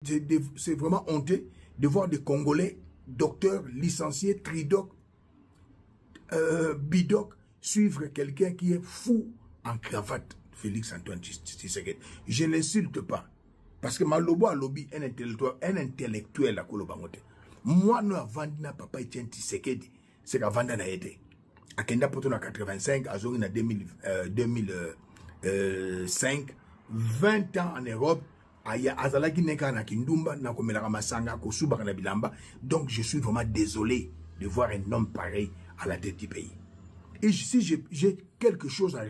C'est vraiment honteux de voir des Congolais, docteurs, licenciés, tridoc, bidoc, suivre quelqu'un qui est fou en cravate, Félix Antoine Tshisekedi. Je ne l'insulte pas. Parce que Malobo a lobby un intellectuel à Kolobangote. Moi, nous avons vendu papa Etienne Tshisekedi. C'est qu'avant d'en été. À Kenda Poto en 85, à Zori en 2005, 20 ans en Europe. Donc je suis vraiment désolé de voir un homme pareil à la tête du pays. Et si j'ai quelque chose à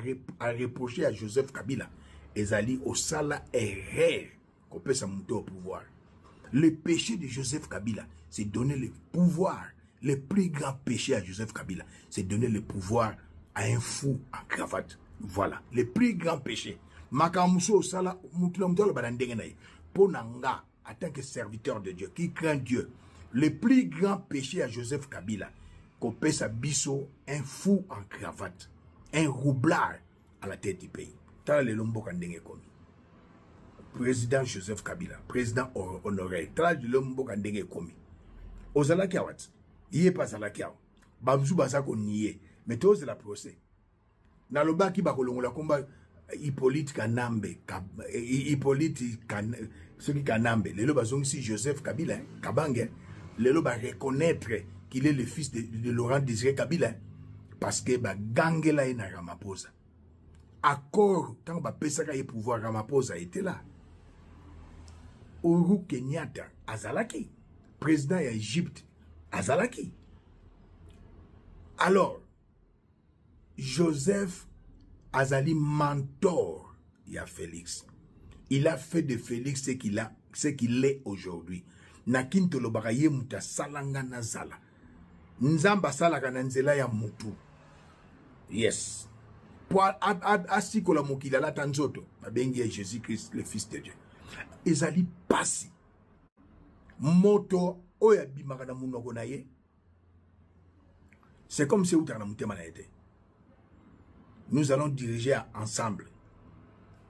reprocher à Joseph Kabila, Ezali au Sala erreur qu'on peut s'amonter au pouvoir. Le péché de Joseph Kabila, c'est donner le pouvoir. Le plus grand péché à Joseph Kabila, c'est donner le pouvoir à un fou en cravate. Voilà, le plus grand péché. Makamuso Sala Mutulomtolo Badandengenaï. Ponanga, en tant que serviteur de Dieu, qui craint Dieu, le plus grand péché à Joseph Kabila, qu'on peut s'abisso un fou en cravate, un roublard à la tête du pays. Tala le lombo kandenge komi. Président Joseph Kabila, président honoré, tala le lombo kandenge komi. Ozala kiawat, yé pas ala kiaw. Bamzu basako niye, mais toi c'est la procès. Naloba ki bakolongo la combat. Hippolyte Kanambe, ceux qui Kanambe, les lobes si Joseph Kabila, Kabange, les lobes reconnaître qu'il est le fils de Laurent Désiré Kabila, parce que Gangela est na Ramaphosa. Accord, tant que Pesaka et pouvoir Ramaphosa était là. Uhuru Kenyatta, Azalaki, président d'Égypte, Azalaki. Alors, Joseph Azali mentor, il y a Félix. Il a fait de Félix ce qu'il est aujourd'hui. Nakinto lo bakaye muta salanga na zala. Nzamba salaka na nzela ya mutu. Yes. Pour asiko la mokila la tanzoto, babengi Jésus-Christ le fils de Dieu. Ezali pasi. Moto oya bimaka na munoko na ye. C'est comme si utana mutema na été. Nous allons diriger ensemble,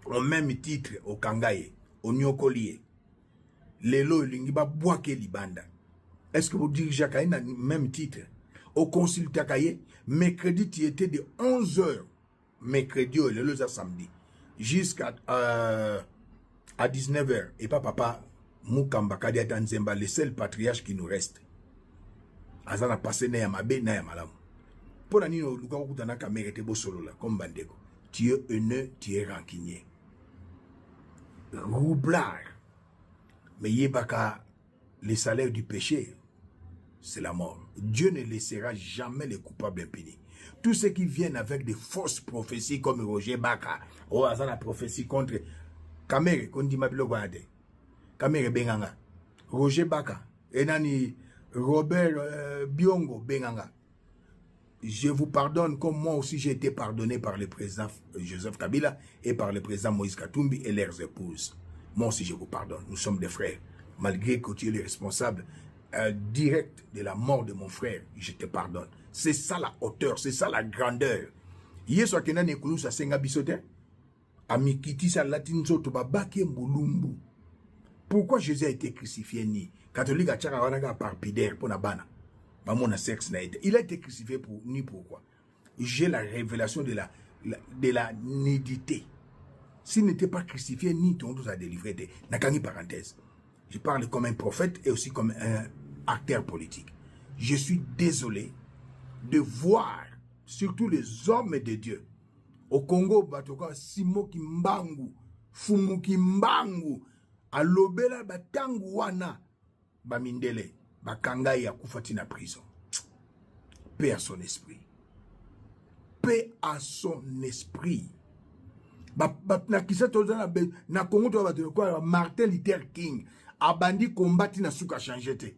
au même titre, au Kangaye, au Nyokolié. Lelo Lingiba Boake Libanda. Est-ce que vous dirigez à le même titre? Au Consul Takaye, mercredi, tu étais de 11h, mercredi, le samedi, jusqu'à 19h. Et pas papa, Moukamba Kadia Tanzemba, le seul patriarche qui nous reste. Azana passé na yamabe na yamalam. Pour la nuit, comme Bandeko. Tu es haineux, tu es rancunier. Roublard. Mais yébaka, le salaire du péché, c'est la mort. Dieu ne laissera jamais les coupables impunis. Tous ceux qui viennent avec des fausses prophéties comme Roger Baka, oh, ça la prophétie contre Kamere, qu'on dit Mabilo Guade, Kamere Benganga, Roger Baka, et nani Robert Biongo Benganga. Je vous pardonne comme moi aussi j'ai été pardonné par le président Joseph Kabila et par le président Moïse Katumbi et leurs épouses. Moi aussi je vous pardonne. Nous sommes des frères. Malgré que tu es le responsable direct de la mort de mon frère, je te pardonne. C'est ça la hauteur, c'est ça la grandeur. Yeso kena nekulu sa senga bisote. Amikiti sa latinzo to babake mbulumbu. Pourquoi Jésus a été crucifié ni catholique a tchaka wanaga par pider pour nabana. Il a été crucifié pour ni pourquoi. J'ai la révélation de la nudité. S'il n'était pas crucifié, ni ton dos a délivré. Nakani parenthèse. Je parle comme un prophète et aussi comme un acteur politique. Je suis désolé de voir, surtout les hommes de Dieu, au Congo, Batoka, Simo Kimbangu, Fumu Kimbangu, à l'Obela Batangu Wana, Bamindele. Bakanga ya kufati na prison. Paix à son esprit. Paix à son esprit. Na kisa tozana na Congo to batelo kwa Martin Luther King abandi kombati na suka changete.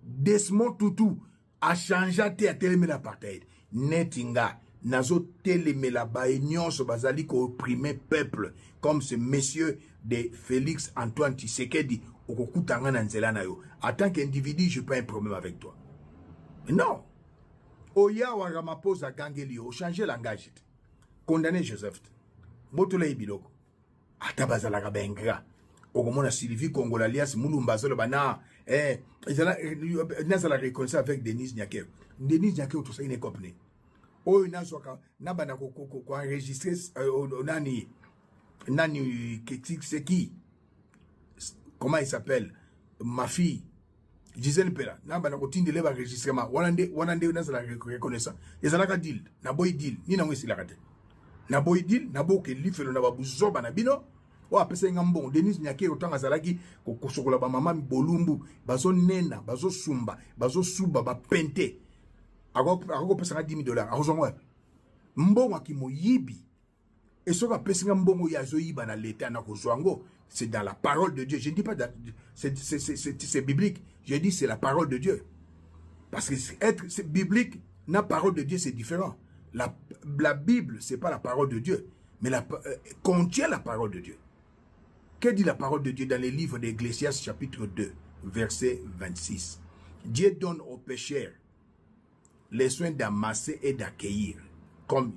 Desmond Tutu a changé a télémé l'apartheid. Netinga nazo télémé la baignos bazali ko opprimer peuple comme ce monsieur de Félix Antoine Tshisekedi. En tant qu'individu, je n'ai pas un problème avec toi. Non. Oya wa Ramaphosa Gangeli, au changer le langage. Condamner Joseph. Botole Biloko. Atabazala Bengra. Okomona Sylvie Congo alias Mulumba Zolo Bana. Ils ont la reconnaissance avec Denise Nyakeo. Denise Nyakeo, tout ça, il est compris. Oh, il y a enregistré nani c'est qui? Comment il s'appelle? Ma fille. Gisèle Pela. Nabana ko tindi leba enregistrement. Wanande na la reconnaissance. Ezalaka deal. Na boy deal. Ni na ngwesi la kate. Na boy deal, na bo ke lifelo na babuzo bana bino. O apesa ngambon Denise Nyakeo tanga zalaki ko sokola ba mama bolumbu, bazo nena, bazo sumba, bazo suba ba pente. Ako pesa $10,000. Ako mbongo ki moyibi. Et ce que pesa mbongo ya zo yiba na l'état na kozwango, c'est dans la parole de Dieu. Je ne dis pas c'est biblique. Je dis c'est la parole de Dieu. Parce que c'est biblique, la parole de Dieu c'est différent. La Bible, c'est pas la parole de Dieu, mais contient la parole de Dieu. Que dit la parole de Dieu dans les livres d'Ecclésiaste chapitre 2, verset 26? Dieu donne aux pécheurs les soins d'amasser et d'accueillir, comme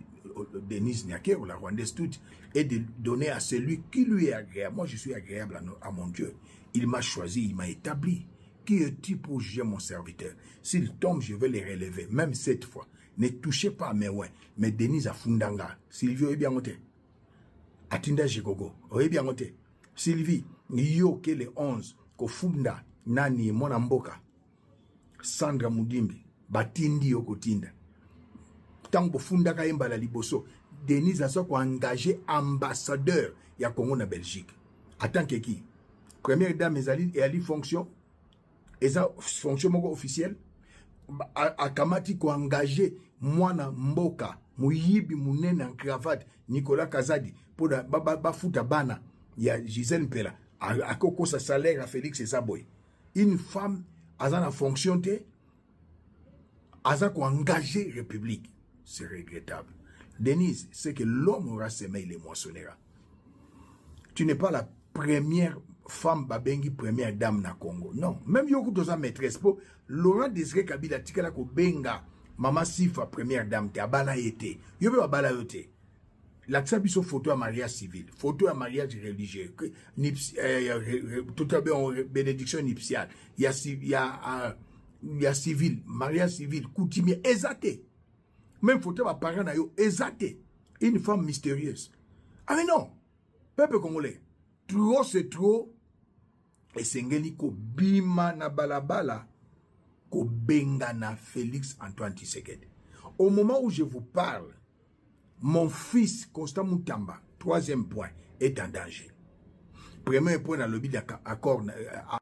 Denise Nyakeo, la Rwandaise toute, et de donner à celui qui lui est agréable. Moi, je suis agréable à mon Dieu. Il m'a choisi, il m'a établi. Qui es-tu pour juger mon serviteur? S'il tombe, je vais les relever, même cette fois. Ne touchez pas à mes ouins. Mais Denise a Fundanga. Sylvie, bien monté. Atinda Jegogo, bien monté. Sylvie, yo ke le 11, ko funda nani mwana mboka. Sandra Mudimbi, batindi yo kotinda. Tango funda ka yemba la liboso. Denise a so ko engagé ambassadeur ya Congo na Belgique. Attends que qui? Première dame ezali et ali fonction. Eza fonction moko officielle. Akamati ko engagé mwana mboka muyibi munene en cravate Nicolas Kazadi pour ba futa bana ya Gisèle Pela a koko sa salaire à Félix Ezaboy. Une femme a la fonction te a ko engagé République. C'est regrettable. Denise, c'est que l'homme aura semé, il les moissonnera. Tu n'es pas la première femme babengi première dame na Congo. Non, même yoku toza maîtresse po Laurent Désiré Kabila tikala ko benga Mama Sifa première dame te abala yete. Yobe abala yote. La tsabiso photo à mariage civil, photo à mariage religieux, tout à bénédiction nuptiale. Il y a civil, mariage civil, coutumier, exacté. Même photo à parents na yo exacté. Une femme mystérieuse. Ah mais non, peuple congolais. Trop c'est trop. Et sengeli ko bima na balabala ko benga na Félix Antoine Tshisekedi. Au moment où je vous parle, mon fils Constant Moutamba, troisième point, est en danger. Premier point dans le but d'accord.